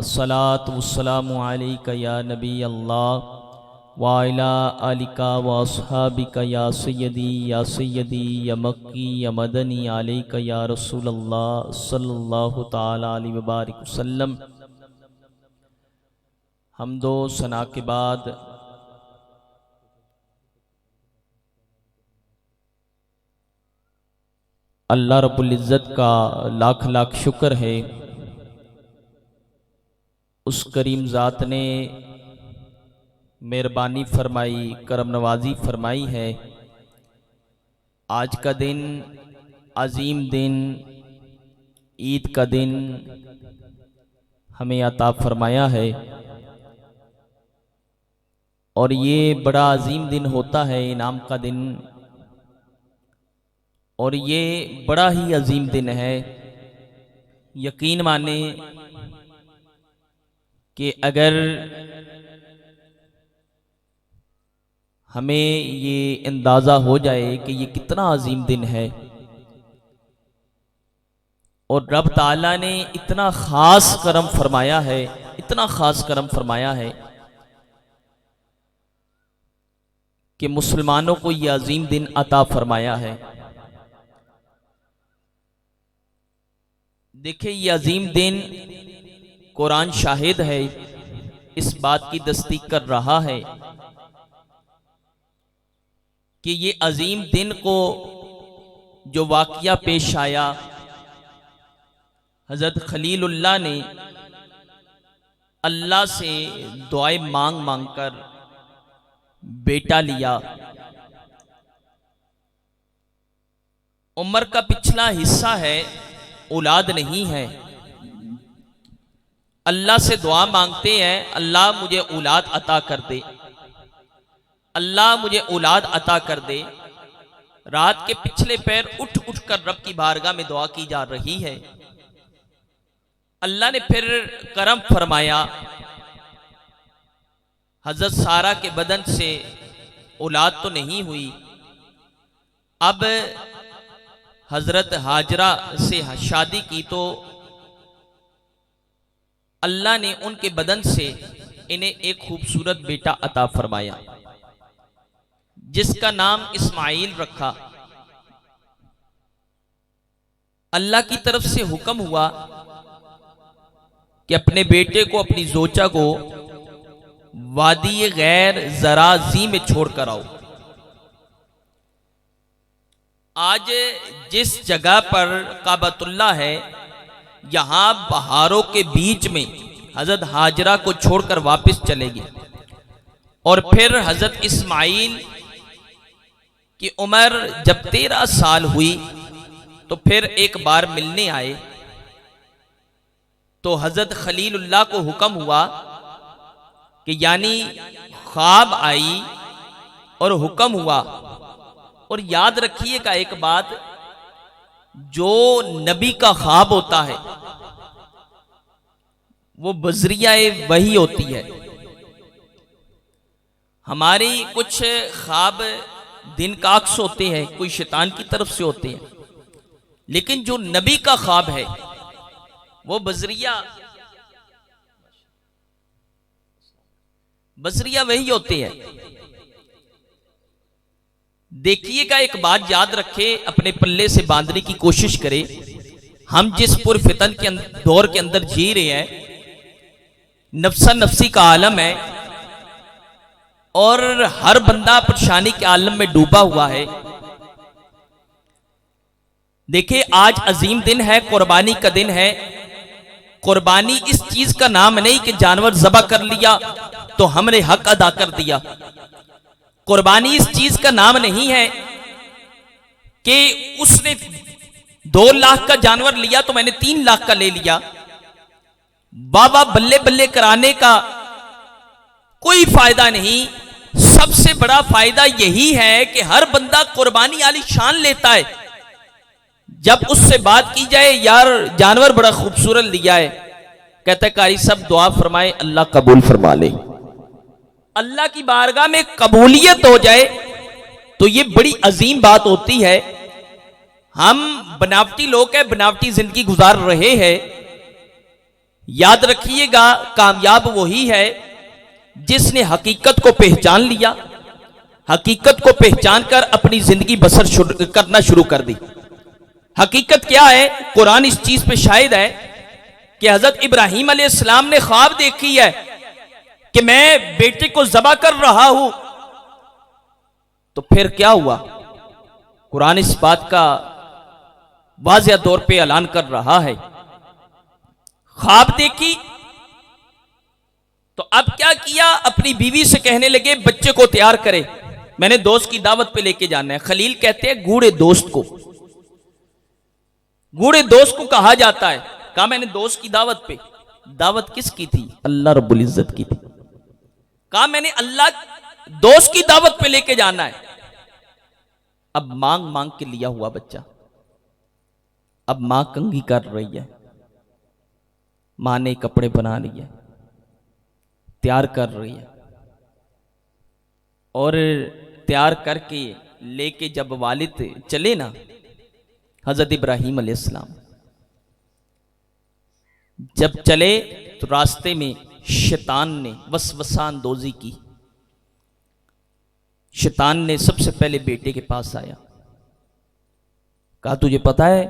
अस्सलातु वस्सलामु अलैका या नबी अल्लाह व अला आलिका व अस्हाबिका या सय्यदी या मक्की या मदनी अलैका या रसूल अल्लाह सल्लल्लाहु ताला अलैहि व बारिक वसल्लम। हम्दो सना के बाद अल्लाह रब्बुल इज़्ज़त का लाख लाख शुक्र है। उस करीम ज़ात ने मेहरबानी फरमाई, करम नवाजी फरमाई है। आज का दिन अजीम दिन, ईद का दिन हमें अता फरमाया है और ये बड़ा अजीम दिन होता है, इनाम का दिन, और ये बड़ा ही अजीम दिन है। यकीन माने कि अगर हमें ये अंदाज़ा हो जाए कि ये कितना अजीम दिन है और रब ताला ने इतना ख़ास करम फरमाया है, इतना ख़ास करम फरमाया है कि मुसलमानों को ये अजीम दिन अता फरमाया है। देखिए, ये अजीम दिन कुरान शाहिद है, इस बात की तस्दीक कर रहा है कि ये अजीम दिन को जो वाक़या पेश आया, हज़रत खलीलुल्लाह ने अल्लाह से दुआएं मांग मांग कर बेटा लिया। उम्र का पिछला हिस्सा है, औलाद नहीं है। अल्लाह से दुआ मांगते हैं, अल्लाह मुझे औलाद अता कर दे, अल्लाह मुझे औलाद अता कर दे। रात के पिछले पैर उठ उठ कर रब की बारगाह में दुआ की जा रही है। अल्लाह ने फिर करम फरमाया, हजरत सारा के बदन से औलाद तो नहीं हुई। अब हजरत हाजरा से शादी की तो अल्लाह ने उनके बदन से इन्हें एक खूबसूरत बेटा अता फरमाया जिसका नाम इस्माइल रखा। अल्लाह की तरफ से हुक्म हुआ कि अपने बेटे को, अपनी जोचा को वादी गैर जराजी में छोड़कर आओ। आज जिस जगह पर काबतुल्लाह है, यहां पहाड़ों के बीच में हजरत हाजरा को छोड़कर वापस चले गए और फिर हजरत इस्माइल की उम्र जब 13 साल हुई तो फिर एक बार मिलने आए तो हजरत खलीलुल्लाह को हुक्म हुआ कि यानी ख्वाब आई और हुक्म हुआ। और याद रखिएगा एक बात, जो नबी का ख्वाब होता है वो बजरिया वही होती है। हमारी कुछ ख्वाब दिन का अक्स होते हैं, कोई शैतान की तरफ से होते हैं, लेकिन जो नबी का ख्वाब है वो बजरिया वही होते हैं। देखिएगा, एक बात याद रखे, अपने पल्ले से बांधने की कोशिश करें। हम जिस पुरफितन के दौर के अंदर जी रहे हैं, नफ्सा नफ्सी का आलम है और हर बंदा परेशानी के आलम में डूबा हुआ है। देखिए, आज अजीम दिन है, कुर्बानी का दिन है। कुर्बानी इस चीज का नाम नहीं कि जानवर ज़बह कर लिया तो हमने हक अदा कर दिया। कुर्बानी इस चीज का नाम नहीं है कि उसने 2 लाख का जानवर लिया तो मैंने 3 लाख का ले लिया। बाबा बल्ले बल्ले कराने का कोई फायदा नहीं। सबसे बड़ा फायदा यही है कि हर बंदा कुर्बानी आली शान लेता है। जब उससे बात की जाए, यार जानवर बड़ा खूबसूरत लिया है, कहता है कारी सब दुआ फरमाए, अल्लाह कबूल फरमा ले। अल्लाह की बारगाह में कबूलियत हो जाए तो ये बड़ी अजीम बात होती है। हम बनावटी लोग हैं, बनावटी जिंदगी गुजार रहे हैं। याद रखिएगा, कामयाब वही है जिसने हकीकत को पहचान लिया, हकीकत को पहचान कर अपनी जिंदगी बसर करना शुरू कर दी। हकीकत क्या है? कुरान इस चीज पे शाहिद है कि हजरत इब्राहिम अलैहिस्सलाम ने ख्वाब देखी है कि मैं बेटे को ज़बह कर रहा हूं। तो फिर क्या हुआ? कुरान इस बात का वाज़िया तौर पे ऐलान कर रहा है। ख्वाब देखी तो अब क्या किया? अपनी बीवी से कहने लगे बच्चे को तैयार करे, मैंने दोस्त की दावत पे लेके जाना है। खलील कहते हैं गूढ़े दोस्त को, गूढ़े दोस्त को कहा जाता है। कहा मैंने दोस्त की दावत पे। दावत किसकी थी? अल्लाह रब्बुल इज्जत की थी। कहा मैंने अल्लाह दोस्त की दावत पे लेके जाना है। अब मांग मांग के लिया हुआ बच्चा, अब मां कंघी कर रही है, मां ने कपड़े बना लिए, तैयार कर रही है, और तैयार करके लेके जब वालिद चले ना हजरत इब्राहिम अलैहिस्सलाम, जब चले तो रास्ते में शैतान ने वसवसा अंदोज़ी की। शैतान ने सबसे पहले बेटे के पास आया, कहा तुझे पता है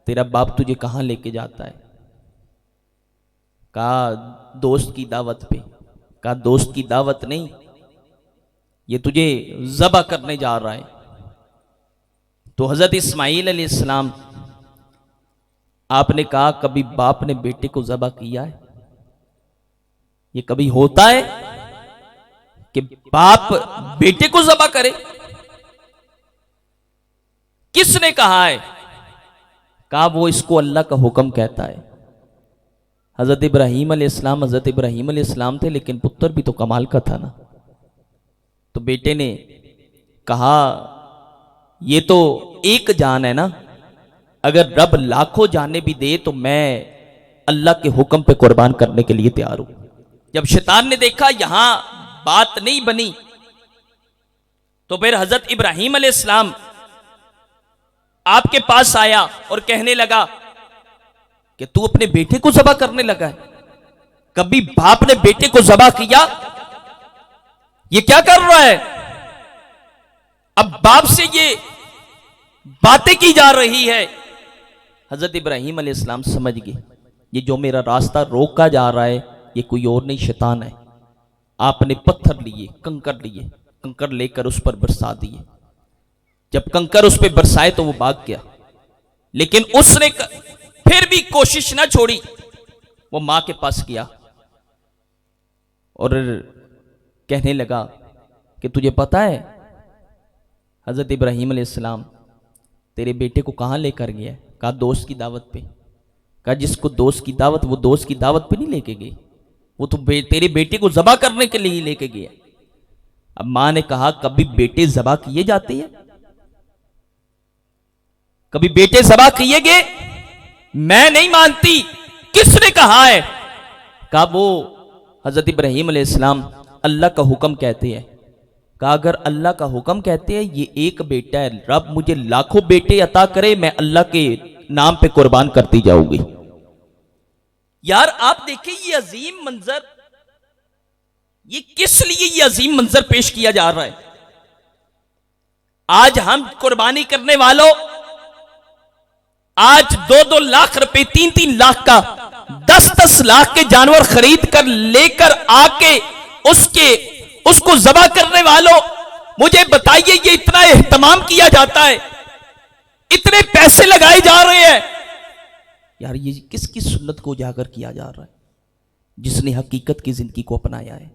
तेरा बाप तुझे कहां लेके जाता है? कहा दोस्त की दावत पे। कहा दोस्त की दावत नहीं, ये तुझे ज़बह करने जा रहा है। तो हजरत इस्माईल अलैहिस्सलाम, आपने कहा कभी बाप ने बेटे को ज़बह किया है? ये कभी होता है कि बाप बेटे को ज़बह करे? किसने कहा है? कहा वो इसको अल्लाह का हुक्म कहता है। हजरत इब्राहिम अलैहिस्सलाम हजरत इब्राहिम अलैहिस्सलाम थे, लेकिन पुत्र भी तो कमाल का था ना। तो बेटे ने कहा ये तो एक जान है ना, अगर रब लाखों जाने भी दे तो मैं अल्लाह के हुक्म पे कुर्बान करने के लिए तैयार हूं। जब शैतान ने देखा यहां बात नहीं बनी, तो फिर हजरत इब्राहिम अलैहिस्सलाम आपके पास आया और कहने लगा कि तू अपने बेटे को ज़बह करने लगा है? कभी बाप ने बेटे को ज़बह किया? ये क्या कर रहा है? अब बाप से ये बातें की जा रही है। हजरत इब्राहिम अलैहिस्सलाम समझ गए ये जो मेरा रास्ता रोका जा रहा है ये कोई और नहीं, शैतान है। आपने पत्थर लिए, कंकर लिए, कंकर लेकर उस पर बरसा दिए। जब कंकर उस पर बरसाए तो वो भाग गया, लेकिन उसने फिर भी कोशिश ना छोड़ी। वो मां के पास गया और कहने लगा कि तुझे पता है हजरत इब्राहिम अलैहिस्सलाम तेरे बेटे को कहां लेकर गया है? कहा दोस्त की दावत पे। कहा जिसको दोस्त की दावत, वो दोस्त की दावत पे नहीं लेके गए, वो तो तेरे बेटे को ज़बह करने के लिए लेके गया। अब मां ने कहा कभी बेटे ज़बह किए जाते हैं? कभी बेटे ज़बह किए गए? मैं नहीं मानती। किसने कहा है? कहा वो हजरत इब्राहिम अलैहिस्सलाम अल्लाह का हुक्म कहते हैं। कहा अगर अल्लाह का हुक्म कहते हैं ये एक बेटा है, रब मुझे लाखों बेटे अता करे, मैं अल्लाह के नाम पे कुर्बान करती जाऊंगी। यार आप देखिए ये अजीम मंजर, ये किस लिए ये अजीम मंजर पेश किया जा रहा है? आज हम कुर्बानी करने वालों आज 2-2 लाख रुपए, 3-3 लाख का, 10-10 लाख के जानवर खरीद कर लेकर आके उसको ज़बह करने वालों, मुझे बताइए ये इतना एहतमाम किया जाता है, इतने पैसे लगाए जा रहे हैं। यार ये किसकी सुन्नत को उजागर किया जा रहा है? जिसने हकीकत की जिंदगी को अपनाया है।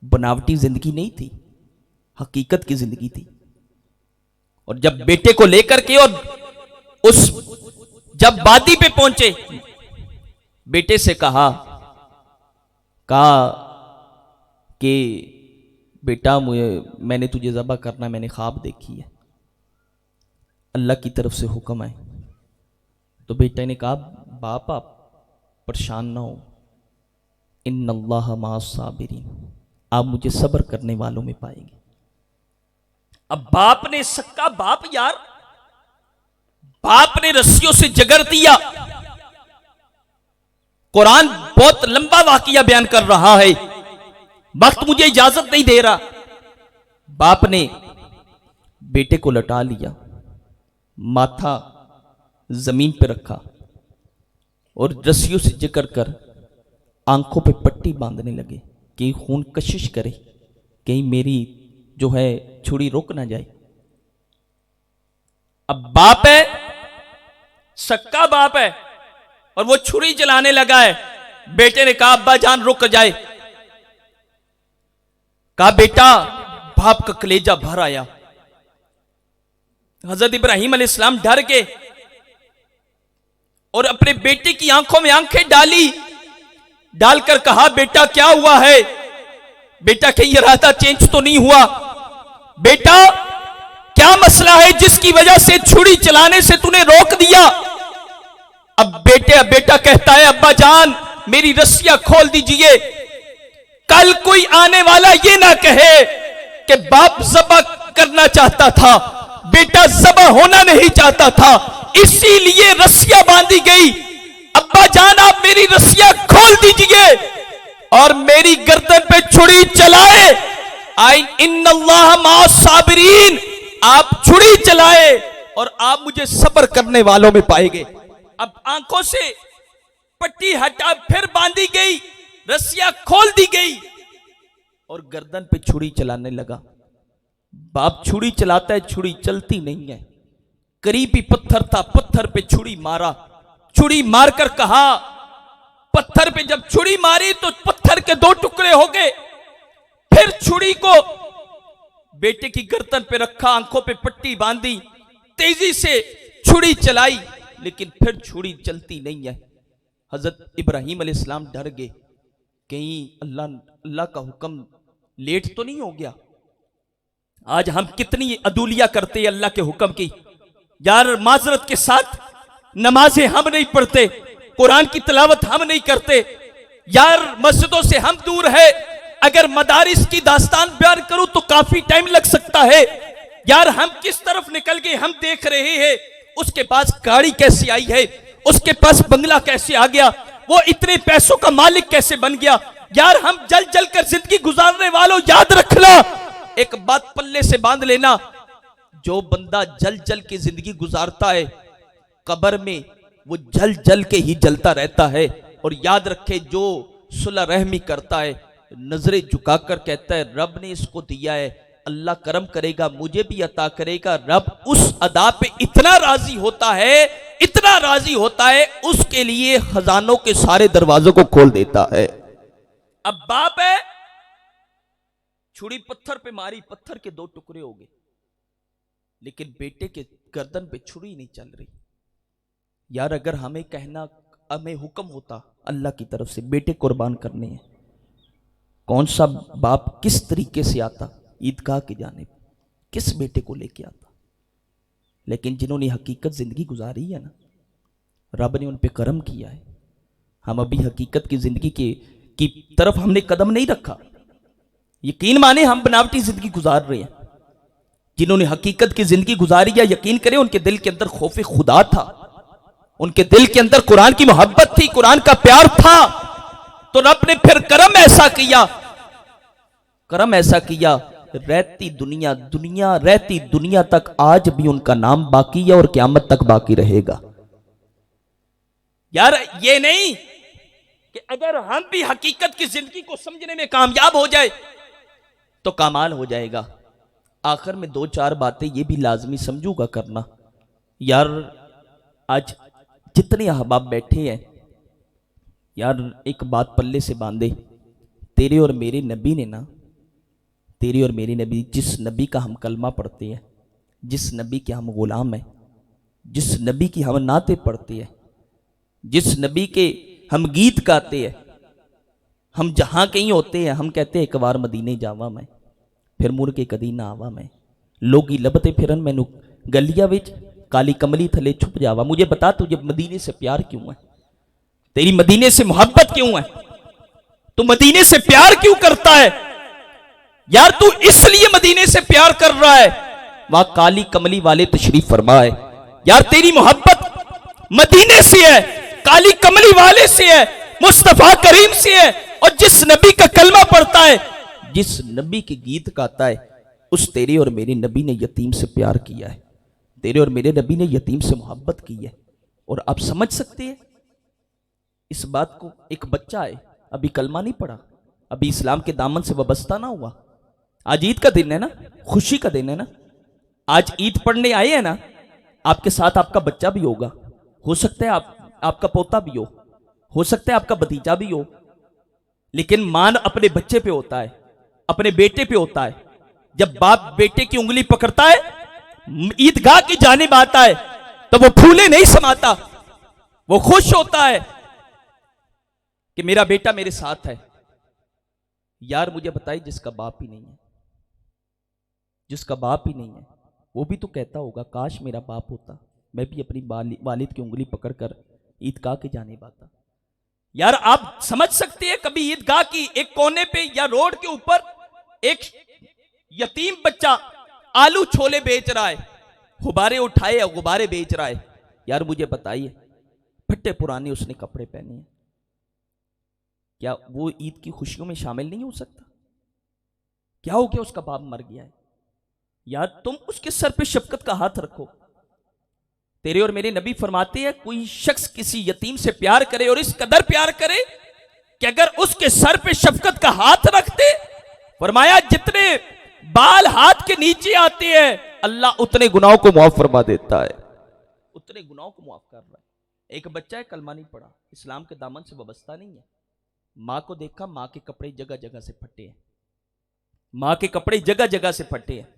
बनावटी जिंदगी नहीं थी, हकीकत की जिंदगी थी। और जब बेटे को लेकर के और जब वादी पे पहुंचे, बेटे से कहा कि बेटा मैंने तुझे ज़बह करना, मैंने ख्वाब देखी है, अल्लाह की तरफ से हुक्म है। तो बेटे ने कहा बाप आप परेशान ना हो, इन्नल्लाह माअस साबिरीन, आप मुझे सब्र करने वालों में पाएंगे। अब बाप ने, सक्का बाप यार, बाप ने रस्सियों से जगर दिया, कुरान बहुत लंबा वाकया बयान कर रहा है, वक्त मुझे इजाजत नहीं दे रहा। बाप ने बेटे को लटा लिया, माथा जमीन पर रखा और रस्सियों से जकड़ कर आंखों पे पट्टी बांधने लगे, कहीं खून कशिश करे, कहीं मेरी जो है छुरी रुक ना जाए। अब बाप है, सक्का बाप है, और वो छुरी चलाने लगा है। बेटे ने कहा अब्बा जान रुक जाए। कहा बेटा, बाप का कलेजा भर आया। हजरत इब्राहिम अलैहिस्सलाम डर गए और अपने बेटे की आंखों में आंखें डालकर कहा बेटा क्या हुआ है? बेटा कहीं इरादा चेंज तो नहीं हुआ? बेटा क्या मसला है जिसकी वजह से छुरी चलाने से तूने रोक दिया? अब बेटा कहता है अब्बा जान मेरी रस्सियां खोल दीजिए, कल कोई आने वाला ये ना कहे कि बाप ज़बह करना चाहता था, बेटा ज़बह होना नहीं चाहता था, इसीलिए रस्सियां बांधी गई। अब्बा जान आप मेरी रस्सियां खोल दीजिए और मेरी गर्दन पे छुरी चलाए। आई इन्नल्लाह मा साबिरीन, आप छुरी चलाए और आप मुझे सब्र करने वालों में पाएंगे। अब आंखों से पट्टी हटा, फिर बांधी गई, रस्सियां खोल दी गई और गर्दन पे छुरी चलाने लगा। बाप छुरी चलाता है, छुरी चलती नहीं है। करीबी पत्थर था, पत्थर पे छुरी मारा, छुरी मारकर कहा, पत्थर पे जब छुरी मारी तो पत्थर के 2 टुकड़े हो गए। फिर छुरी को बेटे की गर्दन पे रखा, आंखों पे पट्टी बांधी, तेजी से छुरी चलाई, लेकिन फिर छुरी चलती नहीं है। हजरत इब्राहिम अलैहिस्सलाम डर गए, कहीं अल्लाह का हुक्म लेट तो नहीं हो गया। आज हम कितनी अदूलिया करते हैं अल्लाह के हुक्म की। यार माजरत के साथ नमाजें हम नहीं पढ़ते, कुरान की तिलावत हम नहीं करते, यार मस्जिदों से हम दूर है। अगर मदारिस की दास्तान बयान करूं तो काफी टाइम लग सकता है। यार हम किस तरफ निकल गए हम देख रहे हैं। उसके पास गाड़ी कैसे आई है, उसके पास बंगला कैसे आ गया, वो इतने पैसों का मालिक कैसे बन गया। यार हम जल जल कर जिंदगी गुजारने वालों, याद रखना, एक बात पल्ले से बांध लेना, जो बंदा जल जल के जिंदगी गुजारता है कब्र में वो जल जल के ही जलता रहता है। और याद रखे जो सुलह रहमी करता है, नजरें झुकाकर कहता है रब ने इसको दिया है, अल्लाह करम करेगा, मुझे भी अता करेगा। रब उस अदा पे इतना राजी होता है, इतना राजी होता है, उसके लिए खजानों के सारे दरवाजों को खोल देता है। अब बाप है, छुरी पत्थर पे मारी, पत्थर के 2 टुकड़े हो गए, लेकिन बेटे के गर्दन पे छुरी नहीं चल रही। यार अगर हमें हुक्म होता अल्लाह की तरफ से बेटे कुर्बान करने हैं, कौन सा बाप किस तरीके से आता ईदगाह की जानिब, किस बेटे को लेके आता। लेकिन जिन्होंने हकीकत जिंदगी गुजारी है ना, रब ने उन पे करम किया है। हम अभी हकीकत की जिंदगी की तरफ हमने कदम नहीं रखा। यकीन माने हम बनावटी जिंदगी गुजार रहे हैं। जिन्होंने हकीकत की जिंदगी गुजारी है, यकीन करें उनके दिल के अंदर खौफ खुदा था, उनके दिल के अंदर कुरान की मोहब्बत थी, कुरान का प्यार था। तो रब ने फिर करम ऐसा किया, रहती दुनिया तक आज भी उनका नाम बाकी है और क़यामत तक बाकी रहेगा। यार ये नहीं कि अगर हम भी हकीकत की जिंदगी को समझने में कामयाब हो जाए तो कमाल हो जाएगा। आखिर में 2-4 बातें ये भी लाजमी समझूगा करना। यार आज जितने अहबाब बैठे हैं, यार एक बात पल्ले से बांधे, तेरे और मेरे नबी ने ना, तेरे और मेरे नबी, जिस नबी का हम कलमा पढ़ते हैं, जिस नबी के हम गुलाम हैं, जिस नबी की हम नाते पढ़ते हैं, जिस नबी के हम गीत गाते हैं, हम जहाँ कहीं होते हैं हम कहते हैं एक बार मदीने जावा मैं, फिर मुड़ के कदी ना आवा मैं, लोग लभते फिरन मैनू गलिया विच, काली कमली थले छुप जावा। मुझे बता तुझे मदीने से प्यार क्यों है, तेरी मदीने से मोहब्बत क्यों है, तू मदीने से प्यार क्यों करता है। यार तू इसलिए मदीने से प्यार कर रहा है, वहां काली कमली वाले तशरीफ फरमाए। यार तेरी मोहब्बत मदीने से है, काली कमली वाले से है, मुस्तफा करीम से है। और जिस नबी का कलमा पढ़ता है, जिस नबी के गीत गाता है, उस तेरे और मेरे नबी ने यतीम से प्यार किया है, तेरे और मेरे नबी ने यतीम से मोहब्बत की है। और आप समझ सकते हैं इस बात को। एक बच्चा है, अभी कलमा नहीं पढ़ा, अभी इस्लाम के दामन से वाबस्ता ना हुआ। आज ईद का दिन है ना, खुशी का दिन है ना। आज ईद पढ़ने आए हैं ना, आपके साथ आपका बच्चा भी होगा, हो सकता है आपका पोता भी हो सकता है आपका भतीजा भी हो। लेकिन मान अपने बच्चे पे होता है, अपने बेटे पे होता है। जब बाप बेटे की उंगली पकड़ता है, ईदगाह की जानिब आता है, तो वो फूले नहीं समाता, वो खुश होता है कि मेरा बेटा मेरे साथ है। यार मुझे बताइए, जिसका बाप ही नहीं है, जिसका बाप ही नहीं है, वो भी तो कहता होगा काश मेरा बाप होता, मैं भी अपनी वालिद की उंगली पकड़कर ईदगाह के जानिब आता। यार आप समझ सकते हैं, कभी ईदगाह की एक कोने पे या रोड के ऊपर एक यतीम बच्चा आलू छोले बेच रहा है, गुब्बारे उठाए या गुब्बारे बेच रहा है। यार मुझे बताइए, फट्टे पुराने उसने कपड़े पहने हैं, क्या वो ईद की खुशियों में शामिल नहीं हो सकता? क्या हो गया, उसका बाप मर गया है। यार तुम उसके सर पे शफकत का हाथ रखो। तेरे और मेरे नबी फरमाते हैं, कोई शख्स किसी यतीम से प्यार करे और इस कदर प्यार करे कि अगर उसके सर पे शफकत का हाथ रखते, फरमाया जितने बाल हाथ के नीचे आते हैं, अल्लाह उतने गुनाहों को माफ फरमा देता है, उतने गुनाहों को माफ कर रहा है। एक बच्चा है, कलमा नहीं पढ़ा, इस्लाम के दामन से वाबस्ता नहीं है। मां को देखा, मां के कपड़े जगह जगह से फटे हैं, मां के कपड़े जगह जगह से फटे हैं।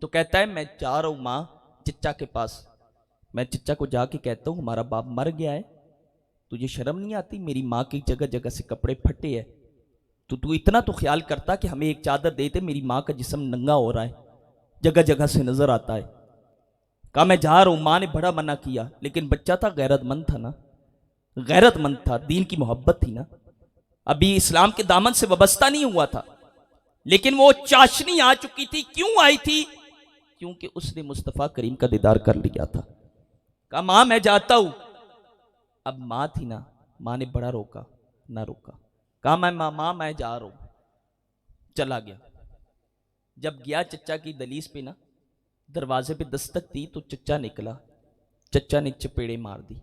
तो कहता है मैं जा रहा हूं मां चिच्चा के पास। मैं चिच्चा को जाके कहता हूं हमारा बाप मर गया है, तुझे शर्म नहीं आती? मेरी मां की जगह जगह से कपड़े फटे हैं, तो तू इतना तो ख्याल करता कि हमें एक चादर देते, मेरी मां का जिस्म नंगा हो रहा है, जगह जगह से नजर आता है। कहा मैं जा रहा हूं। मां ने बड़ा मना किया, लेकिन बच्चा था, गैरतमंद था ना, गैरतमंद था, दीन की मोहब्बत थी ना, अभी इस्लाम के दामन से वाबस्ता नहीं हुआ था। लेकिन वो चाशनी आ चुकी थी। क्यों आई थी? क्योंकि उसने मुस्तफा करीम का दीदार कर लिया था। कहा मां मैं जाता हूं। अब मां थी ना, मां ने बड़ा रोका, ना रोका। कहा मां मैं जा रहा हूं। चला गया। जब गया चच्चा की दलीस पे ना, दरवाजे पे दस्तक दी तो चच्चा निकला। चच्चा ने चपेड़े मार दी।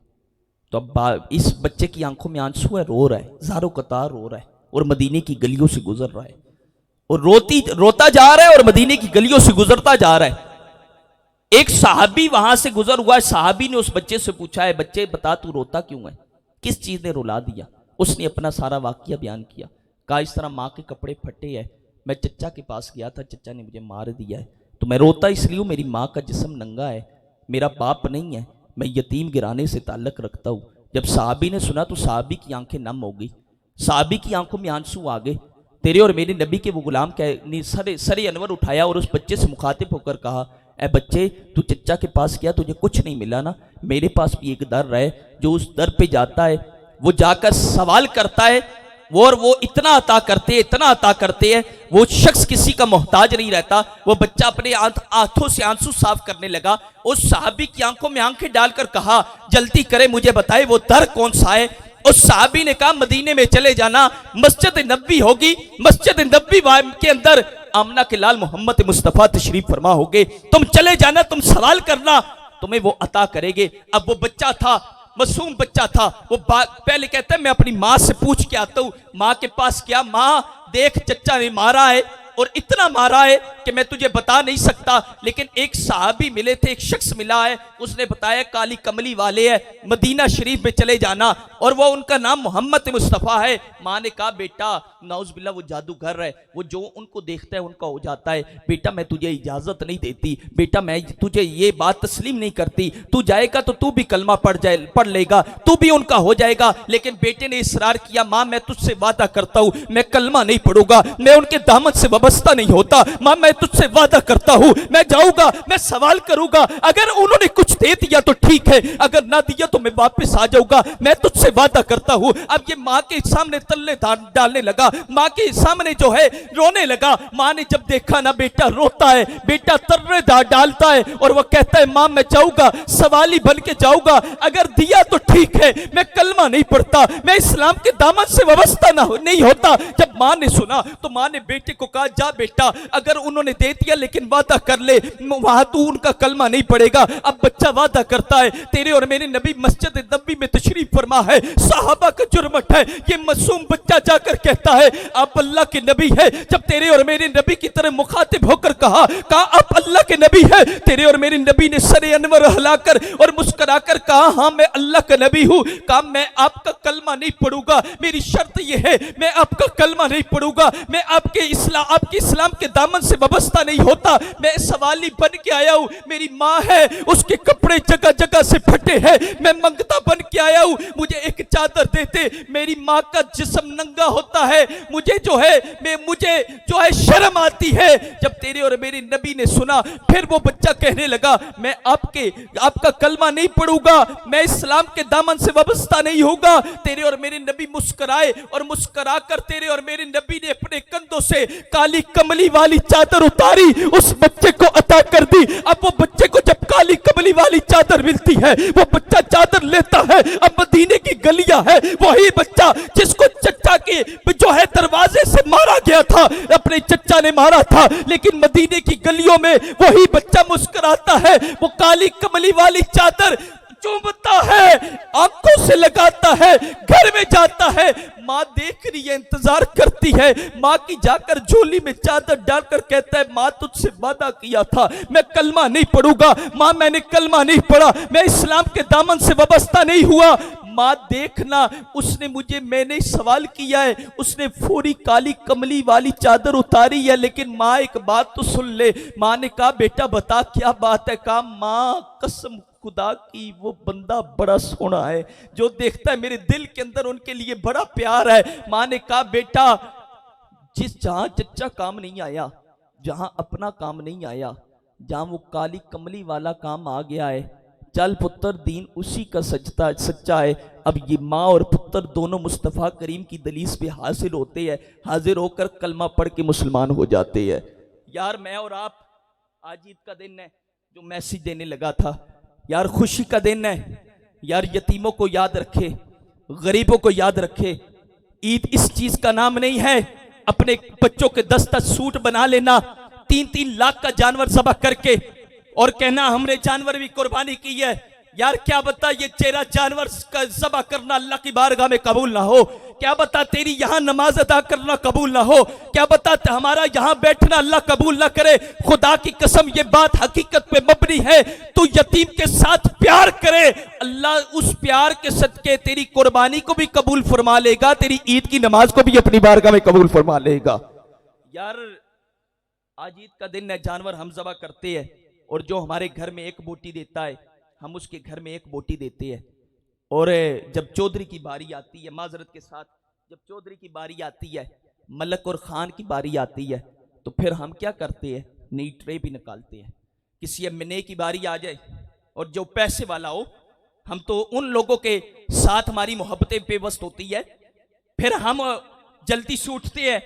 तो अब इस बच्चे की आंखों में आंसू है, रो रहा है, ज़ारो कतार रो रहा है, और मदीने की गलियों से गुजर रहा है, और रोता जा रहा है और मदीने की गलियों से गुजरता जा रहा है। एक सहाबी वहां से गुजर हुआ है। सहाबी ने उस बच्चे से पूछा है, बच्चे बता तू रोता क्यों है, किस चीज ने रुला दिया? उसने अपना सारा वाकया बयान किया। कहा इस तरह माँ के कपड़े फटे हैं, मैं चच्चा के पास गया था, चच्चा ने मुझे मार दिया है, तो मैं रोता इसलिए हूँ, मेरी माँ का जिस्म नंगा है, मेरा बाप नहीं है, मैं यतीम गिराने से ताल्लुक रखता हूँ। जब साहबी ने सुना तो साहबी की आंखें नम हो गई, साहबी की आंखों में आंसू आ गए। तेरे और मेरे नबी के वो गुलाम ने सरे अनवर उठाया और उस बच्चे से मुखातिब होकर कहा, ए बच्चे तू चच्चा के पास गया, तुझे कुछ नहीं मिला ना? मेरे पास भी एक दर है, जो उस दर पे जाता है वो जाकर सवाल करता है, और वो इतना अता करते हैं, इतना अता करते हैं, वो शख्स किसी का मोहताज नहीं रहता। वो बच्चा अपने आंखों से आंसू साफ करने लगा। उस साहबी की आंखों में आंखें डालकर कहा, जल्दी करे मुझे बताए वो दर कौन सा है? उस साहबी ने कहा, मदीने में चले जाना, मस्जिद नबी होगी, मस्जिद नबी के अंदर आमना के लाल मोहम्मद मुस्तफ़ा तशरीफ फरमा होगे, तुम चले जाना, तुम सवाल करना, तुम्हें वो अता करेंगे। अब वो बच्चा था, मासूम बच्चा था, वो पहले कहता है मैं अपनी माँ से पूछ के आता हूँ। माँ के पास क्या, माँ देख चच्चा ने मारा है, और इतना मारा है कि मैं तुझे बता नहीं सकता। लेकिन एक साहबी मिले थे, एक शख्स मिला है, उसने बताया काली कमली वाले है, मदीना शरीफ में चले जाना, और वो उनका नाम मोहम्मद मुस्तफ़ा है। माँ ने कहा बेटा नाउज़ुबिल्लाह वो जादूगर है, वो जो उनको देखता है उनका हो जाता है, बेटा मैं तुझे इजाज़त नहीं देती, बेटा मैं तुझे ये बात तस्लीम नहीं करती, तू जाएगा तो तू भी कलमा पढ़ लेगा, तू भी उनका हो जाएगा। लेकिन बेटे ने इसरार किया, माँ मैं तुझसे वादा करता हूँ मैं कलमा नहीं पढ़ूंगा, मैं उनके दामन से वाबस्ता नहीं होता। माँ मैं तुझसे वादा करता हूँ, मैं जाऊंगा, मैं सवाल करूंगा, अगर उन्होंने कुछ दे दिया तो ठीक है, अगर ना दिया तो मैं वापस आ जाऊंगा, मैं तुझसे वादा करता हूँ। अब ये माँ के सामने तल्ले डालने लगा, माँ के सामने जो है रोने लगा। माँ ने जब देखा ना बेटा रोता है, बेटा तर्रे डालता है, और वह कहता है माँ मैं जाऊंगा, सवाली बन के जाऊंगा, अगर दिया तो ठीक है, मैं कलमा नहीं पढ़ता, मैं इस्लाम के दामन से वाबस्ता नहीं होता। जब माँ ने सुना तो माँ ने बेटे को कहा जा बेटा, अगर उन्होंने दे दिया लेकिन वादा कर ले, वहां तू उनका कलमा नहीं पड़ेगा। अब बच्चा वादा करता है, तेरे और मेरे नबी मस्जिद नबी में तशरीफ फरमा है, साहबा का जुर्मट है, ये मासूम बच्चा जाकर कहता है आप अल्लाह के नबी है। जब तेरे और मेरे नबी की तरह मुखातिब होकर कहा आप अल्लाह के नबी है, तेरे और मेरे नबी ने सरे अनवर हिलाकर और मुस्कुराकर कहा हाँ मैं अल्लाह का नबी हूं। कहा मैं आपका कलमा नहीं पढ़ूंगा, मेरी शर्त यह है मैं आपका कलमा नहीं पढ़ूंगा, मैं आपके इस्लाम के दामन से वाबस्ता नहीं होता, मैं सवाली बन के आया हूं। मेरी माँ है, उसके कपड़े जगह जगह से फटे हैं, मैं मंगता बन के आया हूं, मुझे एक चादर देते। मेरी माँ का जिस्म नंगा होता है, मुझे जो है शर्म आती है। जब तेरे और मेरे नबी ने सुना, फिर वो बच्चा कहने लगा मैं आपका कलमा नहीं पढ़ूंगा, मैं इस्लाम के दामन से वाबस्ता नहीं होगा। तेरे और मेरे नबी मुस्कुराए, और मुस्कुराकर तेरे और मेरे नबी ने अपने कंधों से काली कमली वाली चादर उतारी, उस बच्चे को अता कर दी। अब वो बच्चे को जब काली कमली वाली चादर मिलती है, वो बच्चा चादर लेता है। अब मदीने की गलियां है, वही बच्चा जिसको चच्चा के जो है दरवाजे से मारा गया था, अपने चच्चा ने मारा था, लेकिन मदीने की गलियों में वही बच्चा मुस्कुराता है, वो काली कमली वाली चादर चूमता है, आंखों से लगाता है, घर में जाता है। माँ देख रही है, इंतजार करती है, माँ की जाकर झोली में चादर डालकर कहता है माँ तुझसे वादा किया था मैं कलमा नहीं पढ़ूंगा, माँ मैंने कलमा नहीं पढ़ा, मैं इस्लाम के दामन से वाबस्ता नहीं हुआ। माँ देखना, मैंने सवाल किया है, उसने पूरी काली कमली वाली चादर उतारी है, लेकिन माँ एक बात तो सुन ले। माँ ने कहा बेटा बता क्या बात है। कहा माँ कसम खुदा की वो बंदा बड़ा सोना है, जो देखता है मेरे दिल के अंदर उनके लिए बड़ा प्यार है। माँ ने कहा बेटा जहां चच्चा काम नहीं आया, जहां अपना काम नहीं आया, जहां वो काली कमली वाला काम आ गया है, चल पुत्र दीन उसी का सच्चा है। अब ये माँ और पुत्र दोनों मुस्तफ़ा करीम की दलीस पे हाजिर होते हैं, हाजिर होकर कलमा पढ़ के मुसलमान हो जाते हैं। यार मैं और आप, आज ईद का दिन है, जो मैसेज देने लगा था यार, खुशी का दिन है यार, यतीमों को याद रखे, गरीबों को याद रखे। ईद इस चीज का नाम नहीं है अपने बच्चों के 10-10 सूट बना लेना, 3-3 लाख का जानवर ज़बह करके और कहना हमने जानवर भी कुर्बानी की है। यार क्या बता ये तेरा जानवर का ज़बह करना अल्लाह की बारगाह में कबूल ना हो, क्या बता तेरी यहां नमाज अदा करना कबूल ना हो, क्या बता हमारा यहां बैठना अल्लाह कबूल ना करे। खुदा की कसम ये बात हकीकत पे मबनी है, तू यतीम के साथ प्यार करे, अल्लाह उस प्यार के सदके तेरी कुर्बानी को भी कबूल फरमा लेगा, तेरी ईद की नमाज को भी अपनी बारगाह में कबूल फरमा लेगा। यार आज ईद का दिन है, जानवर हम ज़बह करते हैं, और जो हमारे घर में एक बोटी देता है हम उसके घर में एक बोटी देते हैं। और जब चौधरी की बारी आती है, माजरत के साथ जब चौधरी की बारी आती है, मलक और खान की बारी आती है, तो फिर हम क्या करते हैं, नई ट्रे भी निकालते हैं। किसी एमएनए की बारी आ जाए और जो पैसे वाला हो, हम तो उन लोगों के साथ हमारी मोहब्बतें बेबस होती है, फिर हम जल्दी से उठते हैं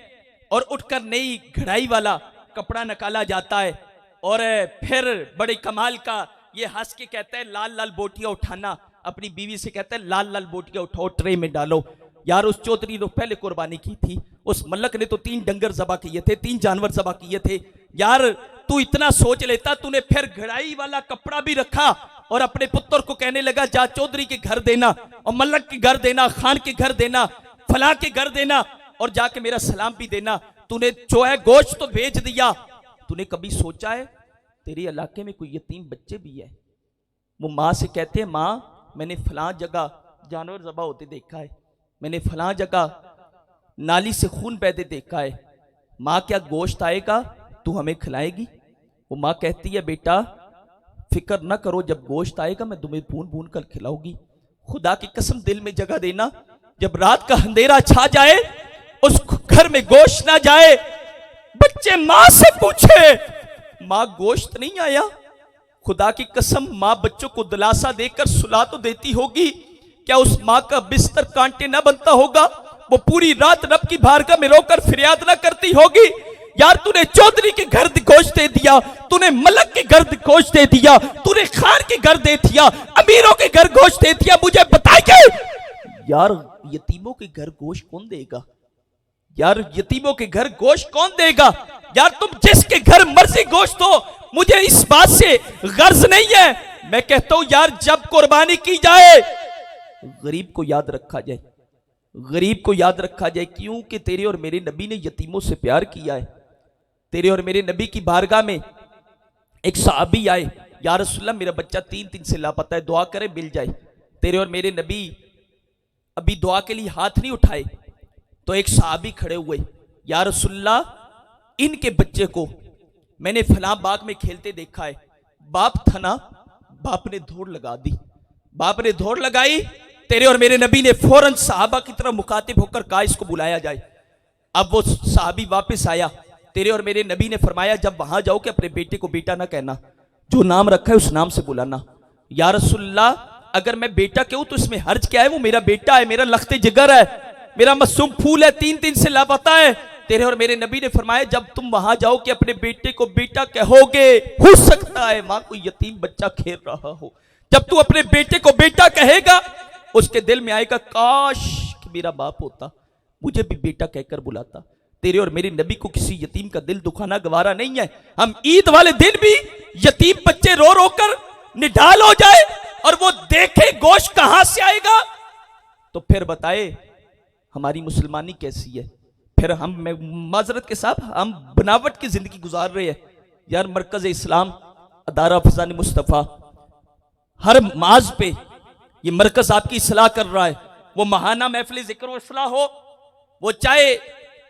और उठकर नई घड़ाई वाला कपड़ा निकाला जाता है, और फिर बड़े कमाल का ये हंस के कहता है लाल लाल बोटियां उठाना, अपनी बीवी से कहता है लाल लाल बोटियां उठाओ ट्रे में डालो। यार उस चौधरी ने पहले कुर्बानी की थी, उस मलक ने तो 3 डंगर ज़बह किए थे, 3 जानवर ज़बह किए थे। यार तू इतना सोच लेता, तूने फिर घड़ाई वाला कपड़ा भी रखा और अपने पुत्र को कहने लगा जा चौधरी के घर देना, और मलक के घर देना, खान के घर देना, फला के घर देना, और जाके मेरा सलाम भी देना। तूने जो है गोश्त तो भेज दिया, तूने कभी सोचा है तेरे इलाके में कोई यतीम बच्चे भी है? वो माँ से कहते हैं माँ मैंने फलां जगह जानवर ज़बह होते देखा है, मैंने फलां जगह नाली से खून बहते देखा है, माँ क्या गोश्त आएगा तू हमें खिलाएगी? वो माँ कहती है बेटा फिक्र ना करो, जब गोश्त आएगा मैं तुम्हें भून भून कर खिलाऊंगी। खुदा की कसम दिल में जगह देना, जब रात का अंधेरा छा जाए, उस घर में गोश्त ना जाए, बच्चे मां से पूछे, मां गोश्त नहीं आया? खुदा की कसम मां बच्चों को दिलासा देकर सुला तो देती होगी, क्या उस मां का बिस्तर कांटे ना बनता होगा? वो पूरी रात रब की बारगाह में रोकर फरियाद ना करती होगी, यार तूने चौधरी के घर गोश्त दे दिया, तूने मलक के घर गोश्त दे दिया, तूने खान के घर दे दिया, अमीरों के घर गोश्त दे दिया, मुझे बताइए यार यतीमों के घर गोश्त कौन देगा? यार यतीमों के घर गोश्त कौन देगा? यार तुम जिसके घर मर्जी गोश्त हो, मुझे इस बात से गर्ज नहीं है। मैं कहता हूं यार जब कुर्बानी की जाए गरीब को याद रखा जाए, गरीब को याद रखा जाए, क्योंकि तेरे और मेरे नबी ने यतीमों से प्यार किया है। तेरे और मेरे नबी की बारगाह में एक सहाबी आए, या रसूलल्लाह मेरा बच्चा 3 दिन से लापता है, दुआ करे मिल जाए। तेरे और मेरे नबी अभी दुआ के लिए हाथ नहीं उठाए तो एक सहाबी खड़े हुए, या रसूलल्लाह इनके बच्चे को मैंने फलां बाग में खेलते देखा है। बाप था ना, बाप ने दौड़ लगा दी, बाप ने दौड़ लगाई। तेरे और मेरे नबी ने फौरन सहाबा की तरफ मुखातिब होकर कहा इसको बुलाया जाए। अब वो सहाबी वापस आया, तेरे और मेरे नबी ने फरमाया जब वहां जाओ कि अपने बेटे को बेटा ना कहना, जो नाम रखा है उस नाम से बुलाना। या रसूलल्लाह अगर मैं बेटा कहूं तो इसमें हर्ज क्या है? वो मेरा बेटा है, मेरा लख्ते जिगर है, मेरा मासूम फूल है, 3 दिन से लापता है। तेरे और मेरे नबी ने फरमाया जब तुम वहां जाओ कि अपने बेटे को बेटा कहोगे, हो सकता है मां कोई यतीम बच्चा खेल रहा हो, जब तू अपने बेटे को बेटा कहेगा उसके दिल में आएगा काश कि मेरा बाप होता, मुझे भी बेटा कहकर बुलाता। तेरे और मेरे नबी को किसी यतीम का दिल दुखाना गवारा नहीं है। हम ईद वाले दिन भी यतीम बच्चे रो रो कर निढाल हो जाए और वो देखे गोश्त कहां से आएगा, तो फिर बताए हमारी मुसलमानी कैसी है? फिर हम माजरत के साथ हम बनावट की जिंदगी गुजार रहे हैं। यार मरकज इस्लाम अदारा फजान मुस्तफ़ा हर माज पे ये मरकज आपकी इस्लाह कर रहा है। वो महाना महफिल जिक्र व इस्लाह हो, वो चाहे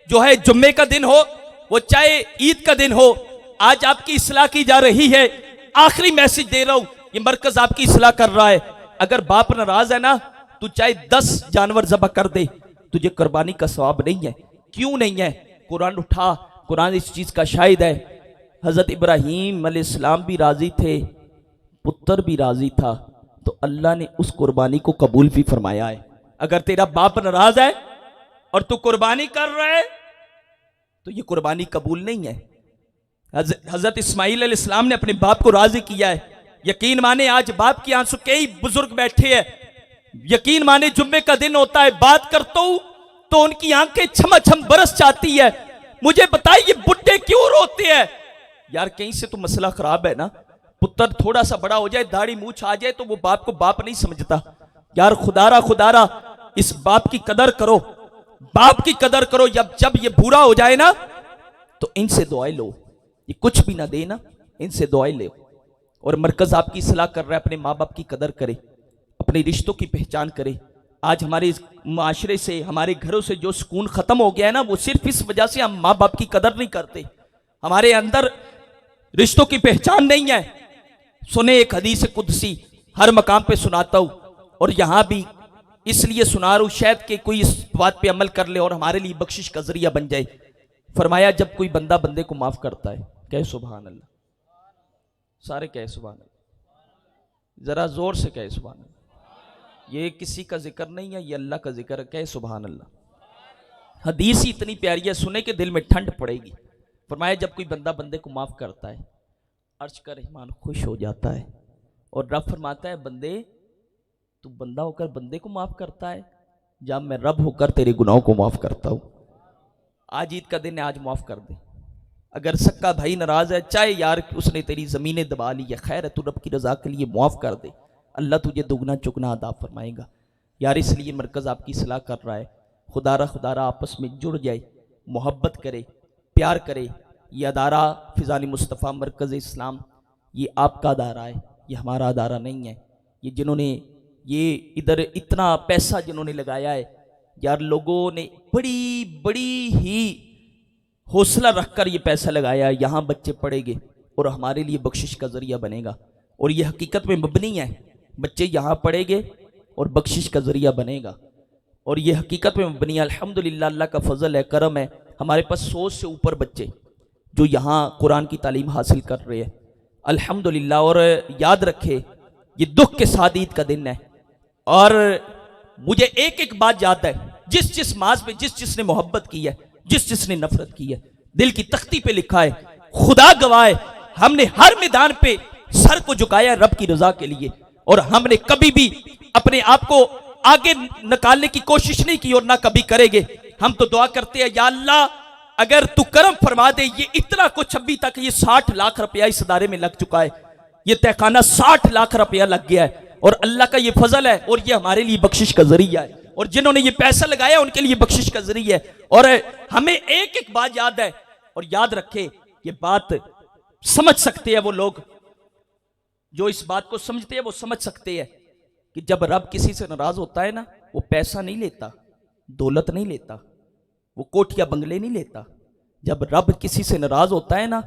जो है जुम्मे का दिन हो, वो चाहे ईद का दिन हो, आज आपकी इस्लाह की जा रही है। आखिरी मैसेज दे रहा हूं, ये मरकज आपकी इस्लाह कर रहा है। अगर बाप नाराज है ना, तू चाहे 10 जानवर ज़बह कर दे, तुझे कुर्बानी का सवाब नहीं है। क्यों नहीं है? कुरान उठा, कुरान इस चीज का शाहिद है। हजरत इब्राहीम अलैहिस्सलाम भी राजी थे, पुत्र भी राजी था, तो अल्लाह ने उस कुर्बानी को कबूल भी फरमाया है। अगर तेरा बाप नाराज है और तू कुर्बानी कर रहा है तो ये कुर्बानी कबूल नहीं है। हजरत इस्माइल अलैहिस्सलाम ने अपने बाप को राजी किया है। यकीन माने आज बाप की आंसू कई बुजुर्ग बैठे हैं, यकीन माने जुम्मे का दिन होता है, बात करता हूं तो उनकी आंखें छम बरस जाती है। मुझे बताइए बुढ़े क्यों रोते हैं? यार कहीं से तो मसला खराब है ना। पुत्र थोड़ा सा बड़ा हो जाए, दाढ़ी मूछ आ जाए तो वो बाप को बाप नहीं समझता। यार खुदारा इस बाप की कदर करो, बाप की कदर करो। जब ये बुरा हो जाए ना तो इनसे दुआएं लो, ये कुछ भी ना देना, इनसे दुआएं ले। और मरकज आपकी सलाह कर रहा है, अपने माँ बाप की कदर करे, अपने रिश्तों की पहचान करे। आज हमारे इस माशरे से, हमारे घरों से जो सुकून खत्म हो गया है ना, वो सिर्फ इस वजह से हम माँ बाप की कदर नहीं करते, हमारे अंदर रिश्तों की पहचान नहीं है। सुने एक हदीस कुदसी, हर मकाम पे सुनाता हूं और यहां भी इसलिए सुना रहा हूं शायद कि कोई इस बात पे अमल कर ले और हमारे लिए बख्शिश का जरिया बन जाए। फरमाया जब कोई बंदा बंदे को माफ करता है, कहे सुभान अल्लाह, सारे कहे सुभान अल्लाह, जरा जोर से कहे सुभान अल्लाह। ये किसी का जिक्र नहीं है, ये अल्लाह का जिक्र है, कहे सुभान अल्लाह। हदीस ही इतनी प्यारी है, सुने के दिल में ठंड पड़ेगी। फरमाया जब कोई बंदा बंदे को माफ करता है, अर्श का रहमान खुश हो जाता है और रब फरमाता है बंदे तू बंदा होकर बंदे को माफ करता है, जब मैं रब होकर तेरे गुनाहों को माफ करता हूं। आज ईद का दिन है, आज माफ कर दे। अगर सक्का भाई नाराज है, चाहे यार उसने तेरी जमीनें दबा ली है, खैर है, तू रब की रजा के लिए माफ कर दे, अल्लाह तुझे दुगना चुगना अदा फरमाएगा। यार इसलिए मरकज आपकी सलाह कर रहा है, खुदारा आपस में जुड़ जाए, मोहब्बत करे, प्यार करे। ये अदारा फिजानी मुस्तफ़ा मरकज़ इस्लाम, ये आपका अदारा है, ये हमारा अदारा नहीं है। ये जिन्होंने ये इधर इतना पैसा जिन्होंने लगाया है, यार लोगों ने बड़ी ही हौसला रखकर ये पैसा लगाया है। यहाँ बच्चे पढ़ेंगे और हमारे लिए बख्शिश का ज़रिया बनेगा, और ये हकीकत में मबनी है। बच्चे यहाँ पढ़ेंगे और बख्शिश का ज़रिया बनेगा, और ये हकीकत में मबनी है। अल्हम्दुलिल्लाह, अल्लाह का फजल है, करम है, हमारे पास 100 से ऊपर बच्चे जो यहाँ कुरान की तालीम हासिल कर रहे हैं, अल्हम्दुलिल्लाह। और याद रखे ये दुख के साथ ईद का दिन है। और मुझे एक एक बात याद है, जिस जिस माज पे जिस जिसने मोहब्बत की है, जिस जिसने नफरत की है, दिल की तख्ती पे लिखा है, खुदा गवाह है, हमने हर मैदान पे सर को झुकाया रब की रजा के लिए। और हमने कभी भी अपने आप को आगे निकालने की कोशिश नहीं की और ना कभी करेंगे। हम तो दुआ करते हैं, या अल्लाह अगर तू करम फरमा दे, ये इतना कुछ अभी तक ये 60 लाख रुपया इस इदारे में लग चुका है, ये तहखाना 60 लाख रुपया लग गया है। और अल्लाह का ये फजल है और ये हमारे लिए बख्शिश का जरिया है। और जिन्होंने ये पैसा लगाया उनके लिए बख्शिश का जरिया है। और हमें एक एक बात याद है, और याद रखे ये बात समझ सकते हैं वो लोग जो इस बात को समझते हैं, वो समझ सकते हैं कि जब रब किसी से नाराज होता है ना, वो पैसा नहीं लेता, दौलत नहीं लेता, वो कोठिया बंगले नहीं लेता। जब रब किसी से नाराज होता है ना,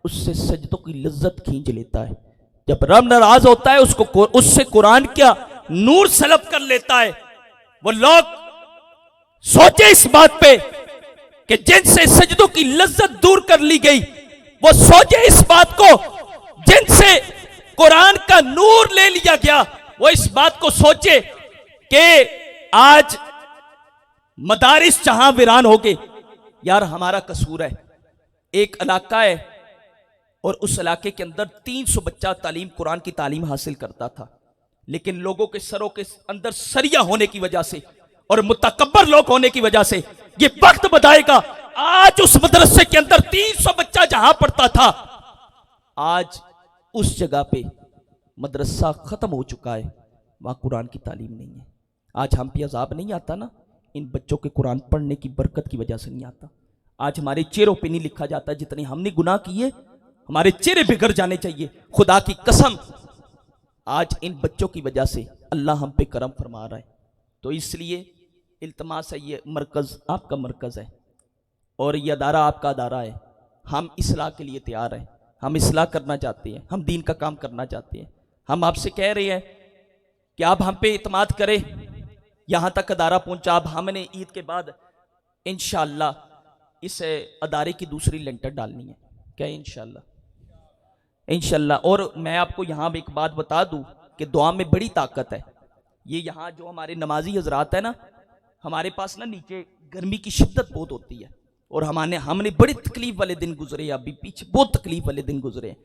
उससे सजदों की लज्जत खींच लेता है। जब रब नाराज होता है उससे कुरान क्या नूर सलब कर लेता है। वो लोग सोचे इस बात पे कि जिनसे सजदों की लज्जत दूर कर ली गई, वो सोचे इस बात को जिनसे कुरान का नूर ले लिया गया, वो इस बात को सोचे कि आज मदारिस जहां वीरान हो गए। यार हमारा कसूर है, एक इलाका है और उस इलाके के अंदर 300 बच्चा तालीम कुरान की तालीम हासिल करता था, लेकिन लोगों के सरों के अंदर सरिया होने की वजह से और मुतकब्बर लोग होने की वजह से ये वक्त बताएगा। आज उस मदरसे के अंदर 300 बच्चा जहां पढ़ता था, आज उस जगह पे मदरसा खत्म हो चुका है, वहां कुरान की तालीम नहीं है। आज हम पे अजाब नहीं आता ना, इन बच्चों के कुरान पढ़ने की बरकत की वजह से नहीं आता। आज हमारे चेहरों पे नहीं लिखा जाता जितने हमने गुनाह किए, हमारे चेहरे बिगड़ जाने चाहिए। खुदा की कसम, आज इन बच्चों की वजह से अल्लाह हम पे करम फरमा रहा है। तो इसलिए इल्तमास है, ये मरकज़ आपका मरकज़ है और ये अदारा आपका अदारा है। हम इस्लाह के लिए तैयार हैं, हम इस्लाह करना चाहते हैं, हम दीन का काम करना चाहते हैं। हम आपसे कह रहे हैं कि आप हम पे इत्माद करें। यहाँ तक अदारा पहुँचा, अब हमने ईद के बाद इंशाअल्लाह इस अदारे की दूसरी लेंटर डालनी है। क्या इंशाअल्लाह? इंशाअल्लाह। और मैं आपको यहाँ एक बात बता दूँ कि दुआ में बड़ी ताकत है। ये यहाँ जो हमारे नमाजी हजरात है ना, हमारे पास ना नीचे गर्मी की शिद्दत बहुत होती है और हमने बड़ी तकलीफ वाले दिन गुजरे, अभी पीछे बहुत तकलीफ वाले दिन गुजरे।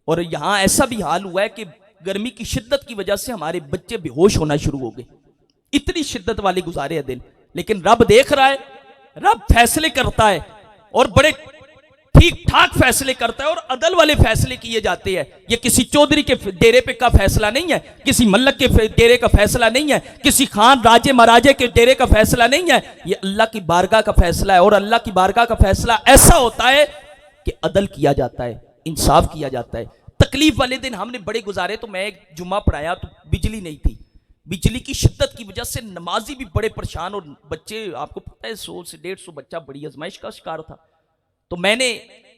और यहाँ ऐसा भी हाल हुआ है कि गर्मी की शिद्दत की वजह से हमारे बच्चे बेहोश होना शुरू हो गए, इतनी शिद्दत वाले गुजारे हैं दिन। लेकिन रब देख रहा है, रब फैसले करता है और बड़े ठीक ठाक फैसले करता है और अदल वाले फैसले किए जाते हैं। ये किसी चौधरी के डेरे पे का फैसला नहीं है, किसी मल्लक के डेरे का फैसला नहीं है, किसी खान राजे महाराजे के डेरे का फैसला नहीं है। ये अल्लाह की बारगाह का फैसला है। और अल्लाह की बारगाह का फैसला ऐसा होता है कि अदल किया जाता है, इंसाफ किया जाता है। तकलीफ वाले दिन हमने बड़े गुजारे। तो मैं एक जुम्मा पढ़ाया तो बिजली नहीं थी, बिजली की शिद्दत की वजह से नमाजी भी बड़े परेशान और बच्चे, आपको पता है 100 से 150 बच्चा बड़ी आजमाइश का शिकार था। तो मैंने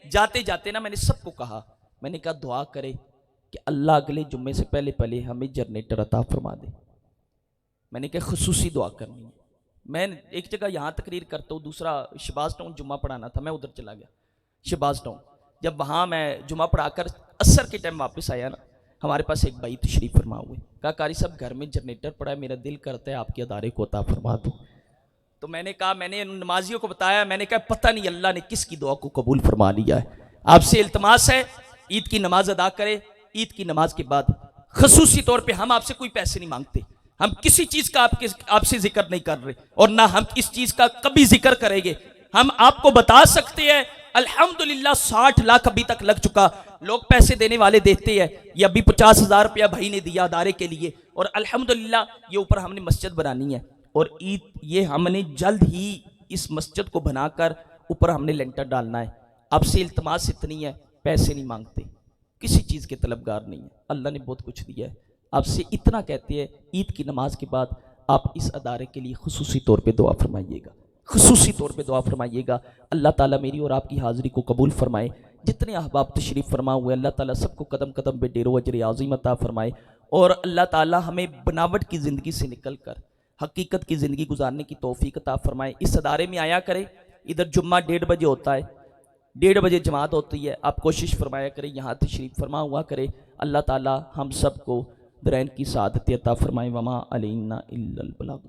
जाते जाते ना मैंने सबको कहा, मैंने कहा दुआ करे कि अल्लाह अगले जुम्मे से पहले पहले हमें जनरेटर अता फरमा दे। मैंने कहा खुसूसी दुआ करनी है। मैं एक जगह यहाँ तकरीर करता हूँ, दूसरा शहबाज टाउन जुम्मा पढ़ाना था, मैं उधर चला गया शहबाज टाउन। जब वहाँ मैं जुम्मा पढ़ाकर असर के टाइम वापस आया ना, हमारे पास एक भाई तशरीफ फरमा हुए, कहा कारी साहब घर में जनरेटर पड़ा है, मेरा दिल करता है आपके अदारे को अता फरमा दो। तो मैंने कहा, मैंने नमाजियों को बताया, मैंने कहा पता नहीं अल्लाह ने किसकी दुआ को कबूल फरमा लिया है। आपसे इल्तमास है ईद की नमाज अदा करें। ईद की नमाज के बाद खसूसी तौर पे हम आपसे कोई पैसे नहीं मांगते, हम किसी चीज का आपसे जिक्र नहीं कर रहे और ना हम इस चीज का कभी जिक्र करेंगे। हम आपको बता सकते हैं अल्हम्दुलिल्लाह 60 लाख अभी तक लग चुका। लोग पैसे देने वाले देते हैं, ये अभी 50,000 रुपया भाई ने दिया अदारे के लिए और अल्हम्दुलिल्लाह ये ऊपर हमने मस्जिद बनानी है और ईद ये हमने जल्द ही इस मस्जिद को बनाकर ऊपर हमने लेंटर डालना है। आपसे इल्तमास इतनी है, पैसे नहीं मांगते, किसी चीज़ के तलबगार नहीं है, अल्लाह ने बहुत कुछ दिया है। आपसे इतना कहते हैं ईद की नमाज के बाद आप इस अदारे के लिए खुसूसी तौर पे दुआ फरमाइएगा, खुसूसी तौर पे दुआ फरमाइएगा। अल्लाह ताला मेरी और आपकी हाज़िरी को कबूल फरमाए। जितने अहबाब तशरीफ़ फरमा हुए अल्लाह ताला सबको कदम कदम पे डेरो अजर आज़ीम अता फरमाए और अल्लाह ताला हमें बनावट की ज़िंदगी से निकल कर हकीकत की ज़िंदगी गुजारने की तौफीक अता फरमाए। इस अदारे में आया करें, इधर जुम्मा 1:30 बजे होता है, 1:30 बजे जमात होती है। आप कोशिश फरमाया करें, यहाँ तशरीफ फरमा हुआ करें। अल्लाह ताला हम सबको दरैन की सादत अता फरमाए। वमा अलैना इल्लल बलाग।